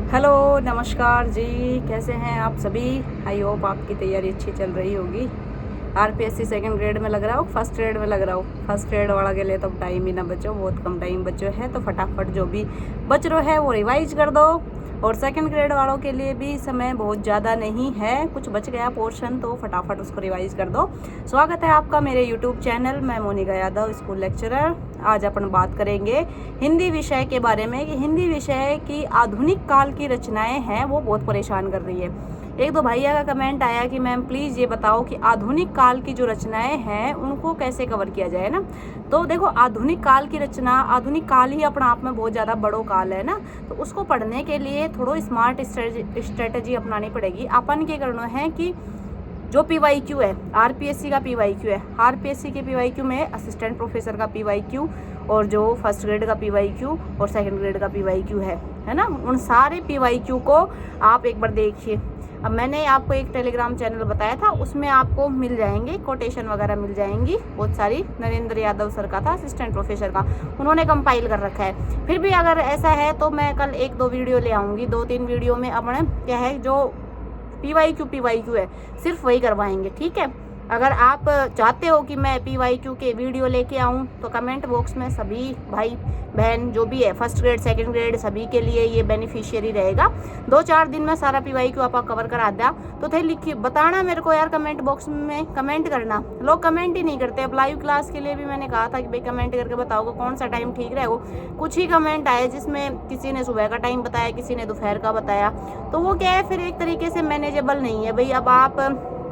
Hello, नमस्कार जी। कैसे हैं आप सभी? आई होप आपकी तैयारी अच्छी चल रही होगी। आरपीएससी सेकंड ग्रेड में लग रहा हो, फर्स्ट ग्रेड में लग रहा हो। फर्स्ट ग्रेड वाला के लिए तो टाइम ही ना बचो, बहुत कम टाइम बचो है, तो फटाफट जो भी बच रहा है वो रिवाइज कर दो। और सेकंड ग्रेड वालों के लिए भी समय बहुत ज़्यादा नहीं है, कुछ बच गया पोर्शन तो फटाफट उसको रिवाइज कर दो। स्वागत है आपका मेरे यूट्यूब चैनल। मैं मोनिका यादव, स्कूल लेक्चरर। आज अपन बात करेंगे हिंदी विषय के बारे में कि हिंदी विषय की आधुनिक काल की रचनाएं हैं वो बहुत परेशान कर रही है। एक दो भैया का कमेंट आया कि मैम प्लीज़ ये बताओ कि आधुनिक काल की जो रचनाएं हैं उनको कैसे कवर किया जाए ना। तो देखो, आधुनिक काल की रचना, आधुनिक काल ही अपना आप में बहुत ज़्यादा बड़ो काल है ना, तो उसको पढ़ने के लिए थोड़ा स्मार्ट स्ट्रेटजी अपनानी पड़ेगी। अपन क्या करना है कि जो पीवाईक्यू है, आरपीएससी का पीवाईक्यू है, आरपीएससी के पीवाईक्यू में असिस्टेंट प्रोफेसर का पीवाईक्यू और जो फर्स्ट ग्रेड का पीवाईक्यू और सेकंड ग्रेड का पीवाईक्यू है ना, उन सारे पीवाईक्यू को आप एक बार देखिए। अब मैंने आपको एक टेलीग्राम चैनल बताया था, उसमें आपको मिल जाएंगे कोटेशन वगैरह मिल जाएंगी बहुत सारी। नरेंद्र यादव सर का था, असिस्टेंट प्रोफेसर का, उन्होंने कंपाइल कर रखा है। फिर भी अगर ऐसा है तो मैं कल एक दो वीडियो ले आऊँगी, 2-3 वीडियो में अपने क्या है जो पीवाईक्यू है सिर्फ वही करवाएंगे, ठीक है। अगर आप चाहते हो कि मैं पीवाईक्यू के वीडियो लेके आऊँ तो कमेंट बॉक्स में सभी भाई बहन जो भी है फर्स्ट ग्रेड सेकंड ग्रेड सभी के लिए ये बेनिफिशियरी रहेगा। 2-4 दिन में सारा पीवाईक्यू आप कवर करा दिया तो थे लिखिए बताना मेरे को यार, कमेंट बॉक्स में कमेंट करना। लोग कमेंट ही नहीं करते। अब लाइव क्लास के लिए भी मैंने कहा था कि भाई कमेंट करके बताओगे कौन सा टाइम ठीक रहेगा। कुछ ही कमेंट आए जिसमें किसी ने सुबह का टाइम बताया, किसी ने दोपहर का बताया, तो वो क्या है फिर एक तरीके से मैनेजेबल नहीं है भाई। अब आप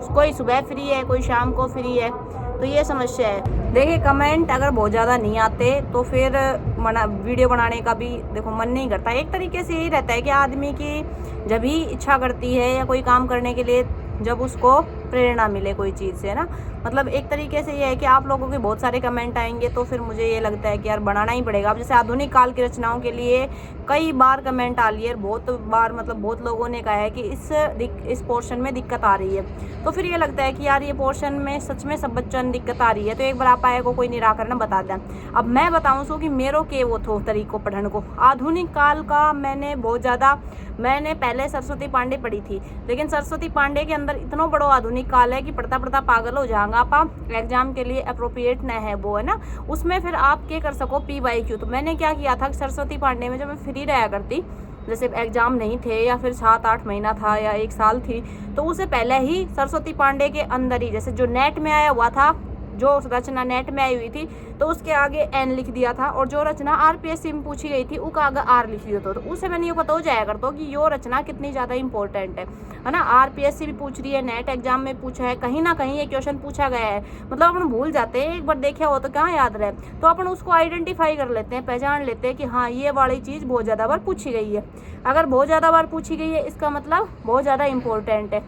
कोई सुबह फ्री है, कोई शाम को फ्री है, तो ये समस्या है। देखिए, कमेंट अगर बहुत ज़्यादा नहीं आते तो फिर वीडियो बनाने का भी देखो मन नहीं करता। एक तरीके से यही रहता है कि आदमी की जब भी इच्छा करती है या कोई काम करने के लिए जब उसको प्रेरणा मिले कोई चीज़ से ना, मतलब एक तरीके से ये है कि आप लोगों के बहुत सारे कमेंट आएंगे तो फिर मुझे ये लगता है कि यार बनाना ही पड़ेगा। अब जैसे आधुनिक काल की रचनाओं के लिए कई बार कमेंट आ रही है, बहुत बार मतलब बहुत लोगों ने कहा है कि इस पोर्शन में दिक्कत आ रही है, तो फिर ये लगता है कि यार ये पोर्शन में सच में सब बच्चों में दिक्कत आ रही है, तो एक बार आप आए को कोई निराकरण बता दें। अब मैं बताऊँ सो कि मेरो के वो थो तरीको पढ़ने को आधुनिक काल का मैंने पहले सरस्वती पांडे पढ़ी थी, लेकिन सरस्वती पांडे के अंदर इतना बड़ा आधुनिक काल है कि पढ़ता पढ़ता पागल हो जाएगा आप। एग्जाम के लिए अप्रोप्रिएट न है वो, है ना। उसमें फिर आप क्या कर सको पीवाईक्यू। तो मैंने क्या किया था, सरस्वती पांडे में जब मैं फ्री रहा करती, जैसे एग्जाम नहीं थे या फिर 7-8 महीना था या 1 साल थी, तो उससे पहले ही सरस्वती पांडे के अंदर ही जैसे जो नेट में आया हुआ था, जो रचना नेट में आई हुई थी तो उसके आगे एन लिख दिया था, और जो रचना आरपीएससी में पूछी गई थी उसका आगे आर लिख दिया था। तो उससे मैंने ये पता हो जाया करता कि यो रचना कितनी ज़्यादा इंपॉर्टेंट है ना। आरपीएससी भी पूछ रही है, नेट एग्जाम में पूछा है, कहीं ना कहीं ये क्वेश्चन पूछा गया है। मतलब अपन भूल जाते हैं, एक बार देखे हो तो कहाँ याद रहे, तो अपन उसको आइडेंटिफाई कर लेते हैं, पहचान लेते हैं कि हाँ ये वाली चीज़ बहुत ज़्यादा बार पूछी गई है। अगर बहुत ज़्यादा बार पूछी गई है इसका मतलब बहुत ज़्यादा इंपॉर्टेंट है।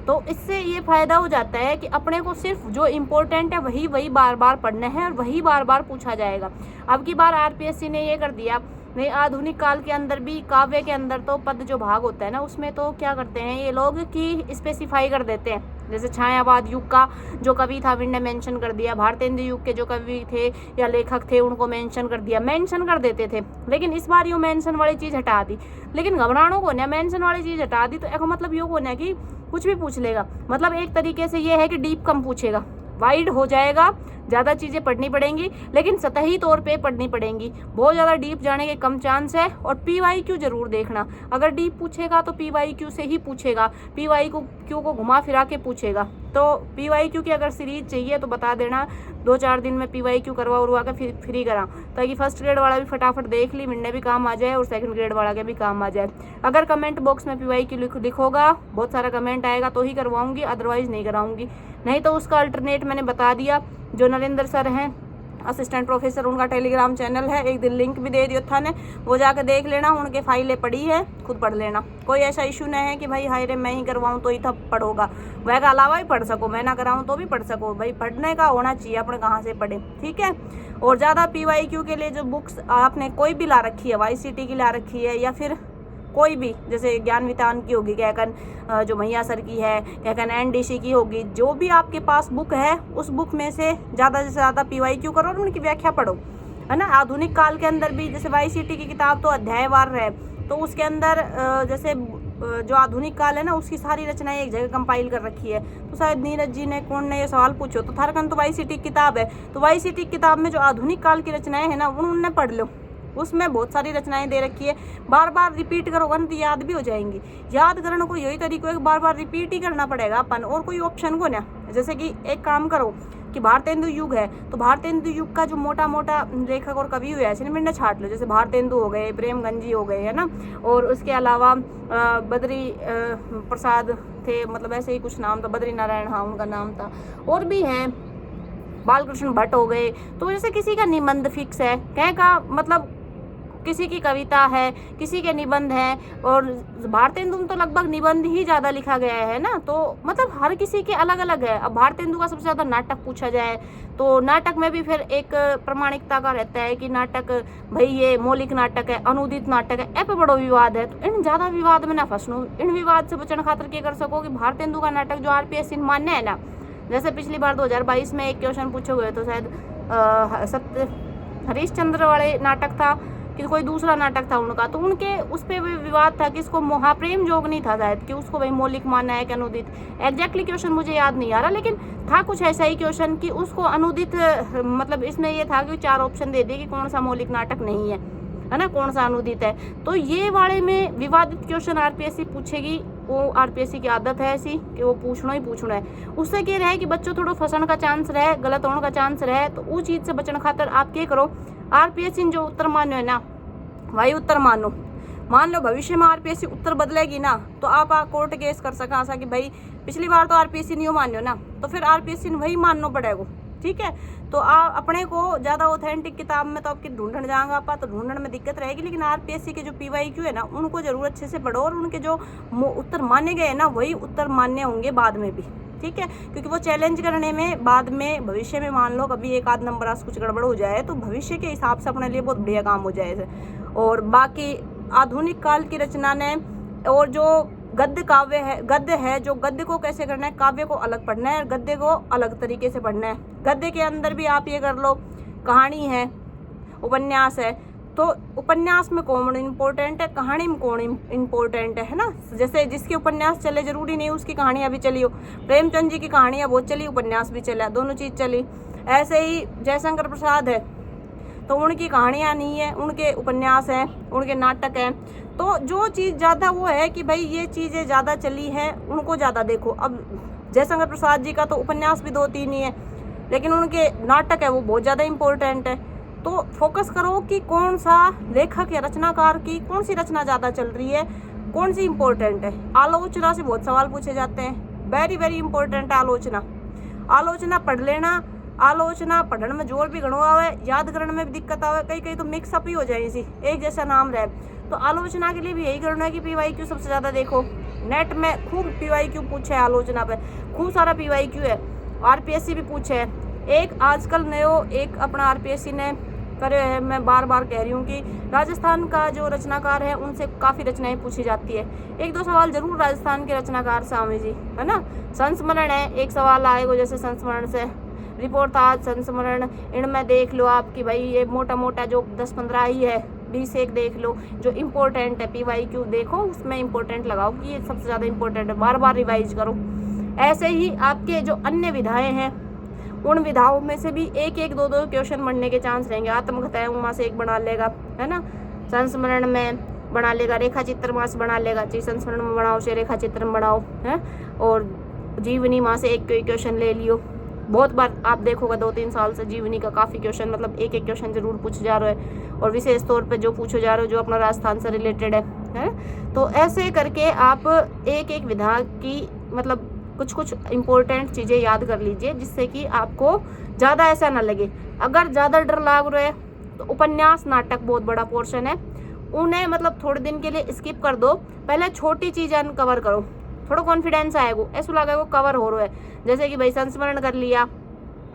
तो इससे ये फायदा हो जाता है कि अपने को सिर्फ जो इम्पोर्टेंट है वही बार बार पढ़ना है और वही बार बार पूछा जाएगा। अब की बार आरपीएससी ने ये कर दिया, नहीं आधुनिक काल के अंदर भी काव्य के अंदर तो पद जो भाग होता है ना उसमें तो क्या करते हैं ये लोग कि स्पेसिफाई कर देते हैं। जैसे छायावाद युग का जो कवि था उन्होंने मेंशन कर दिया, भारतेंद्र युग के जो कवि थे या लेखक थे उनको मेंशन कर दिया, मेंशन कर देते थे। लेकिन इस बार यूँ मेंशन वाली चीज़ हटा दी। लेकिन घबरानो को ना, मेंशन वाली चीज़ हटा दी तो एक मतलब यूँ को ना कि कुछ भी पूछ लेगा। मतलब एक तरीके से ये है कि डीप कम पूछेगा, वाइड हो जाएगा, ज़्यादा चीज़ें पढ़नी पड़ेंगी लेकिन सतही तौर पे पढ़नी पड़ेंगी। बहुत ज़्यादा डीप जाने के कम चांस है। और पीवाईक्यू जरूर देखना, अगर डीप पूछेगा तो पीवाईक्यू से ही पूछेगा, पीवाईक्यू को घुमा फिरा के पूछेगा। तो पीवाईक्यू की अगर सीरीज चाहिए तो बता देना, 2-4 दिन में पीवाईक्यू करवा के फिर फ्री करा, ताकि फर्स्ट ग्रेड वाला भी फटाफट देख ली, मिलने भी काम आ जाए और सेकंड ग्रेड वाला के भी काम आ जाए। अगर कमेंट बॉक्स में पीवाईक्यू लिखोगा, बहुत सारा कमेंट आएगा तो ही करवाऊंगी, अदरवाइज नहीं कराऊंगी। नहीं तो उसका अल्टरनेट मैंने बता दिया, जो नरेंद्र सर हैं असिस्टेंट प्रोफेसर, उनका टेलीग्राम चैनल है, एक दिन लिंक भी दे दियो था ने, वो जाकर देख लेना, उनके फाइलें पढ़ी है, खुद पढ़ लेना। कोई ऐसा इशू नहीं है कि भाई हाय रे मैं ही करवाऊँ तो ही तब पढ़ोगा, वह के अलावा भी पढ़ सको, मैं ना कराऊँ तो भी पढ़ सको। भाई पढ़ने का होना चाहिए, अपने कहाँ से पढ़े, ठीक है। और ज़्यादा पीवाईक्यू के लिए जो बुक्स आपने कोई भी ला रखी है, वाईसीटी की ला रखी है या फिर कोई भी, जैसे ज्ञान वितान की होगी, कहकन जो मैया सर की है, कहकन एनडीसी की होगी, जो भी आपके पास बुक है उस बुक में से ज़्यादा से ज़्यादा पीवाईक्यू करो और उनकी व्याख्या पढ़ो, है ना। आधुनिक काल के अंदर भी जैसे वाईसीटी की किताब तो अध्यायवार है, तो उसके अंदर जैसे जो आधुनिक काल है ना उसकी सारी रचनाएं एक जगह कंपाइल कर रखी है। तो शायद नीरज जी ने कौन ने ये सवाल पूछो, तो थारकन तो YCT किताब है, तो YCT किताब में जो आधुनिक काल की रचनाएं है ना उन्होंने पढ़ लो, उसमें बहुत सारी रचनाएं दे रखी है। बार बार रिपीट करोगे ना तो याद भी हो जाएंगी। याद करने को यही तरीका है कि बार बार रिपीट ही करना पड़ेगा अपन, और कोई ऑप्शन को ना। जैसे कि एक काम करो कि भारतेंदु युग है, तो भारतेंदु युग का जो मोटा मोटा लेखक और कवि हुए ऐसे मिनट छाट लो, जैसे भारतेंदु हो गए, प्रेमगंज जी हो गए, है ना, और उसके अलावा बद्री प्रसाद थे, मतलब ऐसे ही कुछ नाम था, बद्री नारायण, हाँ उनका नाम था, और भी हैं, बालकृष्ण भट्ट हो गए। तो जैसे किसी का निबंध फिक्स है, कह का मतलब किसी की कविता है, किसी के निबंध हैं, और भारतेंदु में तो लगभग निबंध ही ज़्यादा लिखा गया है ना, तो मतलब हर किसी के अलग अलग है। अब भारतेंदु का सबसे ज़्यादा नाटक पूछा जाए तो नाटक में भी फिर एक प्रामाणिकता का रहता है कि नाटक भाई ये मौलिक नाटक है, अनुदित नाटक है, ए पे बड़ो विवाद है। तो इन ज़्यादा विवाद में ना फंसनो, इन विवाद से बचने खातर क्या कर सको कि भारतेंदु का नाटक जो RPSC मान्य है ना, जैसे पिछली बार 2022 में एक क्वेश्चन पूछे हुए तो शायद सत्य हरीशचंद्र वाले नाटक था कि कोई दूसरा नाटक था उनका, तो उनके उस पर विवाद था कि इसको महाप्रेम जोग नहीं था शायद कि उसको भाई मौलिक माना है कि अनुदित। एग्जैक्टली क्वेश्चन मुझे याद नहीं आ रहा, लेकिन था कुछ ऐसा ही क्वेश्चन कि उसको अनुदित, मतलब इसमें ये था कि 4 ऑप्शन दे दिए कि कौन सा मौलिक नाटक नहीं है ना, कौन सा अनुदित है। तो ये वाले में विवादित क्वेश्चन RPSC पूछेगी, वो RPSC की आदत है ऐसी कि वो पूछना ही पूछना है। उससे क्या रहे कि बच्चों थोड़ा फंसने का चांस रहे, गलत होने का चांस रहे, तो उस चीज़ से बचने खातर आप क्या करो, RPSC जो उत्तर मानो है ना वही उत्तर मानो। मान लो भविष्य में RPSC उत्तर बदलेगी ना, तो आप कोर्ट केस कर सका ऐसा कि भाई पिछली बार तो RPSC नहीं मान्यो ना, तो फिर RPSC वही मानना पड़ेगा, ठीक है। तो आप अपने को ज़्यादा ऑथेंटिक किताब में तो आपकी ढूंढने जाएंगे आप, तो ढूंढने में दिक्कत रहेगी, लेकिन RPSC के जो PYQ है ना उनको जरूर अच्छे से पढ़ो, और उनके जो उत्तर माने गए ना वही उत्तर मान्य होंगे बाद में भी, ठीक है, क्योंकि वो चैलेंज करने में बाद में भविष्य में मान लो कभी एक आध नंबर कुछ गड़बड़ हो जाए तो भविष्य के हिसाब से अपने लिए बहुत बढ़िया काम हो जाए। और बाकी आधुनिक काल की रचना ने, और जो गद्य काव्य है, गद्य है, जो गद्य को कैसे करना है, काव्य को अलग पढ़ना है, गद्य को अलग तरीके से पढ़ना है। गद्य के अंदर भी आप ये कर लो, कहानी है, उपन्यास है, तो उपन्यास में कौन इम्पोर्टेंट है, कहानी में कौन इम्पोर्टेंट है ना। जैसे जिसके उपन्यास चले जरूरी नहीं उसकी कहानियाँ भी चली हो, प्रेमचंद जी की कहानियाँ बहुत चली, उपन्यास भी चला, दोनों चीज़ चली। ऐसे ही जयशंकर प्रसाद है तो उनकी कहानियाँ नहीं है, उनके उपन्यास हैं, उनके नाटक हैं। तो जो चीज़ ज़्यादा वो है कि भाई ये चीज़ें ज़्यादा चली हैं उनको ज़्यादा देखो। अब जयशंकर प्रसाद जी का तो उपन्यास भी 2-3 ही है, लेकिन उनके नाटक है वो बहुत ज़्यादा इम्पोर्टेंट है। तो फोकस करो कि कौन सा लेखक या रचनाकार की कौन सी रचना ज़्यादा चल रही है, कौन सी इम्पोर्टेंट है। आलोचना से बहुत सवाल पूछे जाते हैं, वेरी वेरी इंपॉर्टेंट है आलोचना। आलोचना पढ़ लेना, आलोचना पढ़ने में जोर भी घणो आवे, याद करने में भी दिक्कत आवे, कई कई तो मिक्सअप ही हो जाए, इसी एक जैसा नाम रहे। तो आलोचना के लिए भी यही करना है कि PYQ सबसे ज़्यादा देखो। नेट में खूब PYQ पूछे है, आलोचना पे खूब सारा PYQ है, RPSC भी पूछे है। एक आजकल नयो एक अपना RPSC ने करे है, मैं बार बार कह रही हूँ कि राजस्थान का जो रचनाकार है उनसे काफ़ी रचनाएं पूछी जाती है। 1-2 सवाल जरूर राजस्थान के रचनाकार से आवे जी, है ना। संस्मरण है, एक सवाल आएगा, जैसे संस्मरण से रिपोर्ट था आज संस्मरण, इनमें देख लो आपकी भाई ये मोटा मोटा जो 10-15 ही है, 20 एक देख लो जो इम्पोर्टेंट है। PYQ देखो उसमें इम्पोर्टेंट लगाओ कि ये सबसे ज़्यादा इम्पोर्टेंट है, बार बार रिवाइज करो। ऐसे ही आपके जो अन्य विधाएं हैं उन विधाओं में से भी 1-1, 2-2 क्वेश्चन बनने के चांस रहेंगे। आत्मकथा है वहाँ से एक बना लेगा, है ना, संस्मरण में बना लेगा, रेखा चित्र वहाँ से बना लेगा, चाहे संस्मरण में बनाओ चाहे रेखा चित्र में बनाओ, है, और जीवनी वहाँ से एक कोई क्वेश्चन ले लियो। बहुत बार आप देखोगे 2-3 साल से जीवनी का काफ़ी क्वेश्चन, मतलब एक क्वेश्चन जरूर पूछे जा रहे हैं, और विशेष तौर पे जो पूछे जा रहे हो जो अपना राजस्थान से रिलेटेड है। तो ऐसे करके आप एक विधा की मतलब कुछ इम्पोर्टेंट चीज़ें याद कर लीजिए, जिससे कि आपको ज़्यादा ऐसा ना लगे। अगर ज़्यादा डर लाग रहा है तो उपन्यास नाटक बहुत बड़ा पोर्शन है, उन्हें मतलब थोड़े दिन के लिए स्किप कर दो, पहले छोटी चीज़ें कवर करो, थोड़ा कॉन्फिडेंस आएगा, ऐसा लगेगा कवर हो रहा है। जैसे कि भाई संस्मरण कर लिया,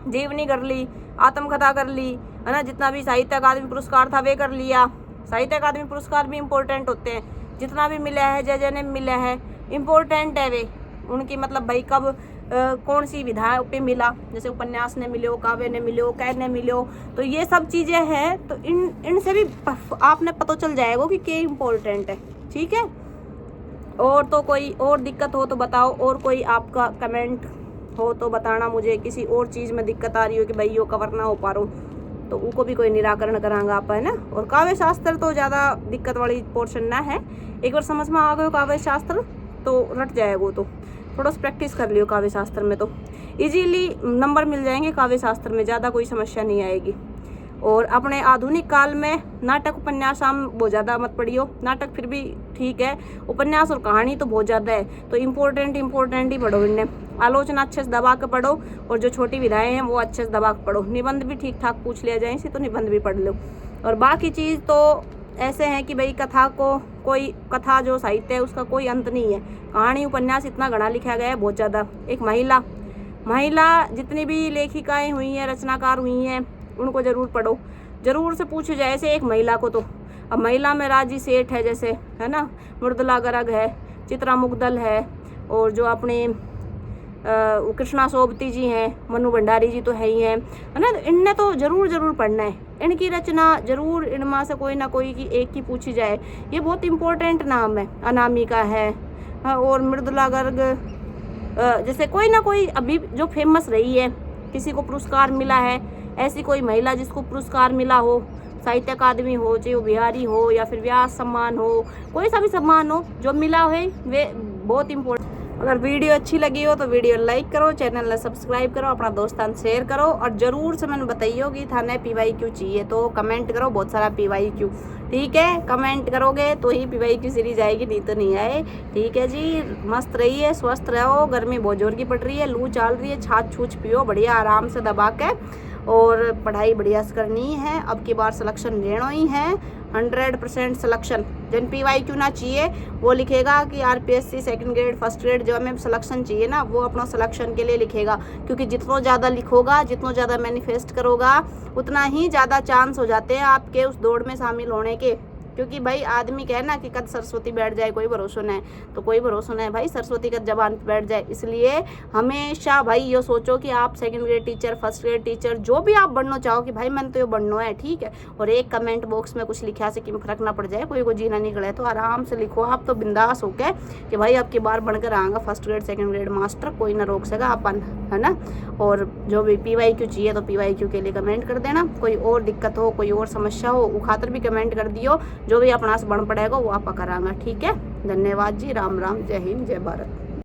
जीवनी कर ली, आत्मकथा कर ली, है ना, जितना भी साहित्य अकादमी पुरस्कार था वे कर लिया। साहित्य अकादमी पुरस्कार भी इम्पोर्टेंट होते हैं, जितना भी मिला है, जय जय ने मिला है इम्पोर्टेंट है वे, उनकी मतलब भाई कब कौन सी विधा पे मिला, जैसे उपन्यास ने मिलो, काव्य ने मिलो, कै ने मिलो, तो ये सब चीज़ें हैं। तो इनसे भी आपने पता चल जाएगा कि क्या इम्पोर्टेंट है। ठीक है, और तो कोई और दिक्कत हो तो बताओ, और कोई आपका कमेंट हो तो बताना मुझे। किसी और चीज़ में दिक्कत आ रही हो कि भाई यो कवर ना हो पा रहा हूँ, तो उनको भी कोई निराकरण करांगा आप, है ना। और काव्य शास्त्र तो ज़्यादा दिक्कत वाली पोर्शन ना है, एक बार समझ में आ गए काव्य शास्त्र तो रट जाएगा। तो थोड़ा सा प्रैक्टिस कर लियो काव्य शास्त्र में, तो इजीली नंबर मिल जाएंगे काव्य शास्त्र में, ज़्यादा कोई समस्या नहीं आएगी। और अपने आधुनिक काल में नाटक उपन्यास हम बहुत ज़्यादा मत पढ़ियो, नाटक फिर भी ठीक है, उपन्यास और कहानी तो बहुत ज़्यादा है, तो इम्पोर्टेंट ही पढ़ो इनने। आलोचना अच्छे से दबा के पढ़ो, और जो छोटी विधाएं हैं वो अच्छे से दबा के पढ़ो। निबंध भी ठीक ठाक पूछ लिया जाए इसी, तो निबंध भी पढ़ लो। और बाकी चीज़ तो ऐसे हैं कि भाई कथा को, कोई कथा जो साहित्य है उसका कोई अंत नहीं है। कहानी उपन्यास इतना घना लिखा गया है, बहुत ज़्यादा। एक महिला जितनी भी लेखिकाएँ हुई हैं, रचनाकार हुई हैं, उनको ज़रूर पढ़ो। ज़रूर से पूछो जाए ऐसे एक महिला को, तो अब महिला में राजी सेठ है जैसे, है ना, मृदुला गर्ग है, चित्रा मुग्दल है, और जो अपने कृष्णा सोबती जी हैं, मनु भंडारी जी तो है ही हैं, है ना। इनने तो ज़रूर पढ़ना है, इनकी रचना ज़रूर इनमें से कोई ना कोई की एक की पूछी जाए। ये बहुत इम्पोर्टेंट नाम है। अनामिका है, और मृदुला गर्ग, जैसे कोई ना कोई अभी जो फेमस रही है, किसी को पुरस्कार मिला है, ऐसी कोई महिला जिसको पुरस्कार मिला हो, साहित्य अकादमी हो, चाहे वो बिहारी हो या फिर व्यास सम्मान हो, कोई सा भी सम्मान हो जो मिला है, वे बहुत इम्पोर्टेंट। अगर वीडियो अच्छी लगी हो तो वीडियो लाइक करो, चैनल ने सब्सक्राइब करो, अपना दोस्तान शेयर करो, और ज़रूर से मैंने बताइयो कि थाने PYQ चाहिए तो कमेंट करो, बहुत सारा PYQ। ठीक है, कमेंट करोगे तो ही PYQ सीरीज आएगी, नहीं तो नहीं आए। ठीक है जी, मस्त रहिए, स्वस्थ रहो। गर्मी बहुत जोर की पड़ रही है, लू चल रही है, छाछ छूछ पियो बढ़िया आराम से दबा के, और पढ़ाई बढ़िया से करनी है। अब की बार सिलेक्शन लेना ही है, 100% सिलेक्शन। जिन PYQ ना चाहिए वो लिखेगा कि RPSC second grade first grade जो हमें सिलेक्शन चाहिए ना, वो अपना सिलेक्शन के लिए लिखेगा। क्योंकि जितना ज़्यादा लिखोगा, जितना ज़्यादा मैनिफेस्ट करोगा, उतना ही ज़्यादा चांस हो जाते हैं आपके उस दौड़ में शामिल होने के। क्योंकि भाई आदमी कहे ना कि कद सरस्वती बैठ जाए कोई भरोसा नहीं, तो कोई भरोसा नहीं भाई सरस्वती कद जबान पे बैठ जाए। इसलिए हमेशा भाई ये सोचो कि आप second grade teacher, first grade teacher, जो भी आप बनना चाहो कि भाई मैंने तो ये बनना है, ठीक है। और एक कमेंट बॉक्स में कुछ लिखा से कि फर्क ना पड़ जाए, कोई को जीना निकले, तो आराम से लिखो आप, तो बिंदास होके कि भाई आपकी बार बनकर आऊँगा first grade second grade master, कोई ना रोक सका अपन, है ना। और जो भी PYQ चाहिए तो PYQ के लिए कमेंट कर देना। कोई और दिक्कत हो, कोई और समस्या हो, वो खातर भी कमेंट कर दियो, जो भी अपना से बन पड़ेगा वो आप करांगा। ठीक है, धन्यवाद जी, राम राम, जय हिंद, जय भारत।